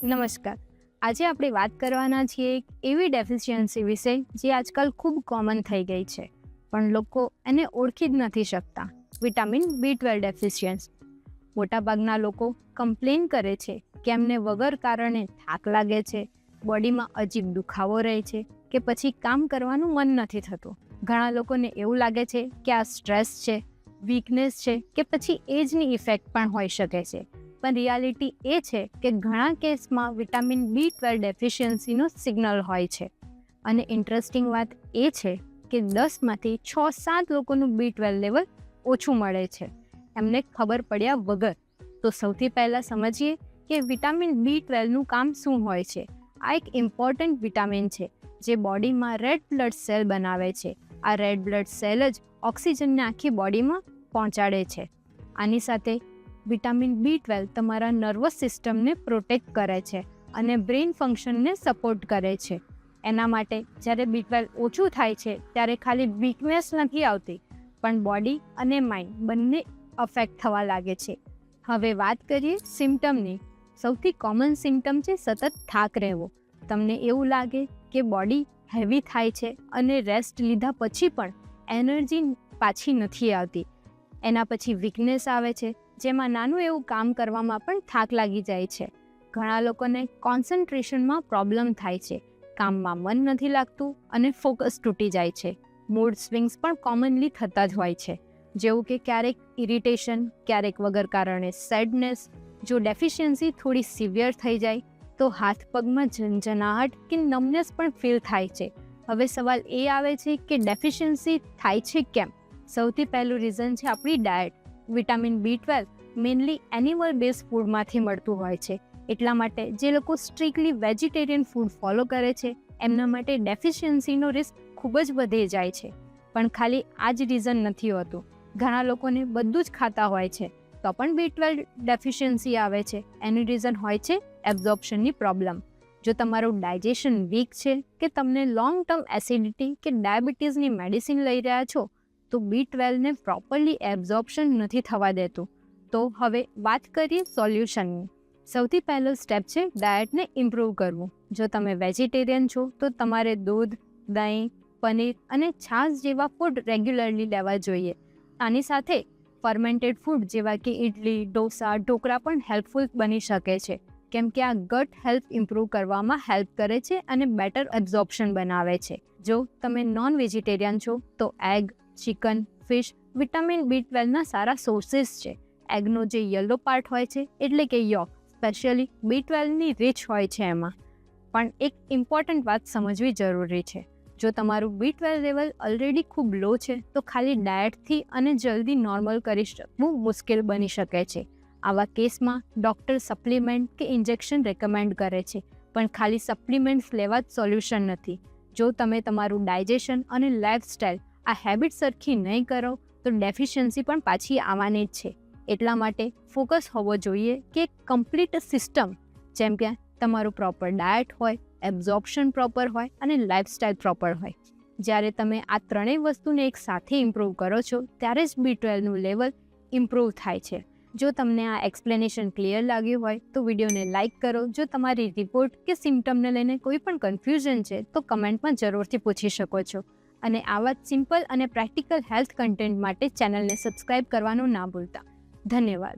નમસ્કાર. આજે આપણે વાત કરવાના છીએ એક એવી ડેફિશિયન્સી વિશે જે આજકાલ ખૂબ કોમન થઈ ગઈ છે, પણ લોકો એને ઓળખી જ નથી શકતા. Vitamin B12 deficiency. મોટાભાગના લોકો કમ્પ્લેન કરે છે કે એમને વગર કારણે થાક લાગે છે, બોડીમાં અજીબ દુખાવો રહે છે કે પછી કામ કરવાનું મન નથી થતું. ઘણા લોકોને એવું લાગે છે કે આ સ્ટ્રેસ છે, વીકનેસ છે કે પછી એજની ઇફેક્ટ પણ હોઈ શકે છે. પણ રિયાલિટી એ છે કે ઘણા કેસમાં વિટામિન B12 ડેફિશિયન્સીનો સિગ્નલ હોય છે. અને ઇન્ટરેસ્ટિંગ વાત એ છે કે 10માંથી 6-7 લોકોનું B12 લેવલ ઓછું મળે છે એમને ખબર પડ્યા વગર. તો સૌથી પહેલાં સમજીએ કે વિટામિન B12નું કામ શું હોય છે. આ એક ઇમ્પોર્ટન્ટ વિટામિન છે જે બોડીમાં રેડ બ્લડ સેલ બનાવે છે. આ રેડ બ્લડ સેલ જ ઓક્સિજનને આખી બોડીમાં પહોંચાડે છે. આની સાથે વિટામિન B12 તમારા નર્વસ સિસ્ટમને પ્રોટેક્ટ કરે છે અને બ્રેઇન ફંક્શનને સપોર્ટ કરે છે. એના માટે જ્યારે B12 ઓછું થાય છે ત્યારે ખાલી વીકનેસ નથી આવતી, પણ બોડી અને માઇન્ડ બંને અફેક્ટ થવા લાગે છે. હવે વાત કરીએ સિમ્ટમની. સૌથી કોમન સિમ્ટમ છે સતત થાક રહેવો. તમને એવું લાગે કે બોડી હેવી થાય છે અને રેસ્ટ લીધા પછી પણ એનર્જી પાછી નથી આવતી. એના પછી વીકનેસ આવે છે, જેમાં નાનું એવું કામ કરવામાં પણ થાક લાગી જાય છે. ઘણા લોકોને કોન્સન્ટ્રેશનમાં પ્રોબ્લેમ થાય છે, કામમાં મન નથી લાગતું અને ફોકસ તૂટી જાય છે. મૂડ સ્વિંગ્સ પણ કોમનલી થતા જ હોય છે, જેવું કે ક્યારેક ઇરિટેશન, ક્યારેક વગર કારણે સેડનેસ. જો ડેફિશિયન્સી થોડી સિવિયર થઈ જાય તો હાથ પગમાં ઝંઝનાહટ કે નમનેસ પણ ફીલ થાય છે. હવે સવાલ એ આવે છે કે ડેફિશિયન્સી થાય છે કેમ? સૌથી પહેલું રીઝન છે આપણી diet. Vitamin B12 mainly animal base ફૂડમાંથી મળતું હોય છે. એટલા માટે જે લોકો સ્ટ્રિક્ટલી વેજીટેરિયન ફૂડ ફોલો કરે છે એમના માટે ડેફિશિયન્સીનો રિસ્ક ખૂબ જ વધી જાય છે. પણ ખાલી આ જ રીઝન નથી હોતું. ઘણા લોકોને બધું જ ખાતા હોય છે તો પણ B12 ડેફિશિયન્સી આવે છે. એનું રીઝન હોય છે એબ્ઝોર્પ્શનની પ્રોબ્લેમ. જો તમારું ડાયજેશન વીક છે કે તમને લોંગ ટર્મ એસિડિટી કે ડાયાબિટીસની મેડિસિન લઈ રહ્યા છો તો B12ને પ્રોપરલી એબ્ઝોર્પ્શન નથી થવા દેતું. તો હવે વાત કરીએ સોલ્યુશનની. સૌથી પહેલો સ્ટેપ છે ડાયટને ઇમ્પ્રૂવ કરવું. જો તમે વેજીટેરિયન છો તો તમારે દૂધ, દહીં, પનીર અને છાશ જેવા ફૂડ રેગ્યુલરલી લેવા જોઈએ. આની સાથે ફર્મેન્ટેડ ફૂડ જેવા કે ઇડલી, ઢોસા, ઢોકળા પણ હેલ્પફુલ બની શકે છે, કેમ કે આ ગટ હેલ્થ ઇમ્પ્રૂવ કરવામાં હેલ્પ કરે છે અને બેટર એબ્ઝોર્પ્શન બનાવે છે. જો તમે નોન વેજીટેરિયન છો તો એગ, ચિકન, ફિશ વિટામિન B12ના સારા સોર્સિસ છે. એગનો જે યલો પાર્ટ હોય છે એટલે કે યોક સ્પેશિયલી B12ની રીચ હોય છે એમાં. પણ એક ઇમ્પોર્ટન્ટ વાત સમજવી જરૂરી છે. જો તમારું B12 લેવલ ઓલરેડી ખૂબ લો છે તો ખાલી ડાયટથી અને જલ્દી નોર્મલ કરી શકવું મુશ્કેલ બની શકે છે. આવા કેસમાં ડૉક્ટર સપ્લિમેન્ટ કે ઇન્જેક્શન રેકમેન્ડ કરે છે, પણ ખાલી સપ્લિમેન્ટ્સ લેવા જ સોલ્યુશન નથી. જો તમે તમારું ડાયજેશન અને લાઇફસ્ટાઇલ આ હેબિટ સરખી નહીં કરો તો ડેફિશિયન્સી પણ પાછી આવવાની જ છે. એટલા માટે ફોકસ હોવો જોઈએ કે કમ્પ્લીટ સિસ્ટમ, જેમ કે તમારું પ્રોપર ડાયટ હોય, એબ્ઝોર્પ્શન પ્રોપર હોય અને લાઇફસ્ટાઇલ પ્રોપર હોય. જ્યારે તમે આ ત્રણેય વસ્તુને એક સાથે ઇમ્પ્રૂવ કરો છો ત્યારે જ B12નું લેવલ ઇમ્પ્રૂવ થાય છે. જો તમને આ એક્સપ્લેનેશન ક્લિયર લાગ્યું હોય તો વિડીયોને લાઇક કરો. જો તમારી રિપોર્ટ કે સિમ્ટમને લઈને કોઈ પણ કન્ફ્યુઝન છે તો કમેન્ટમાં જરૂરથી પૂછી શકો છો. અને આવા જ સિમ્પલ અને પ્રેક્ટિકલ હેલ્થ કન્ટેન્ટ માટે ચેનલને સબસ્ક્રાઇબ કરવાનું ના ભૂલતા. ધન્યવાદ.